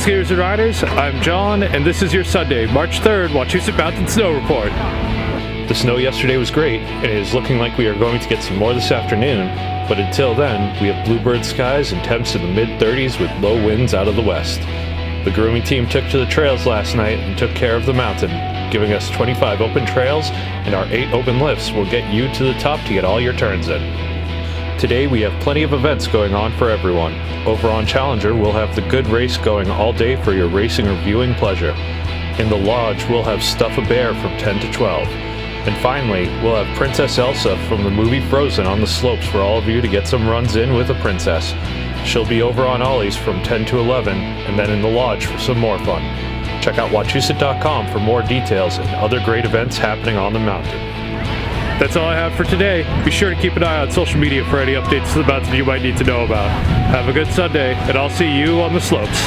skaters and riders, I'm John, and this is your Sunday, March 3rd, Wachusett Mountain Snow Report. The snow yesterday was great, and it is looking like we are going to get some more this afternoon, but until then, we have bluebird skies and temps in the mid-30s with low winds out of the west. The grooming team took to the trails last night and took care of the mountain, giving us 25 open trails, and our 8 open lifts will get you to the top to get all your turns in. Today we have plenty of events going on for everyone. Over on Challenger, we'll have the Good Race going all day for your racing or viewing pleasure. In the Lodge, we'll have Stuff a Bear from 10 to 12. And finally, we'll have Princess Elsa from the movie Frozen on the slopes for all of you to get some runs in with a princess. She'll be over on Ollie's from 10 to 11, and then in the Lodge for some more fun. Check out Wachusett.com for more details and other great events happening on the mountain. That's all I have for today. Be sure to keep an eye on social media for any updates to the mountain you might need to know about. Have a good Sunday, and I'll see you on the slopes.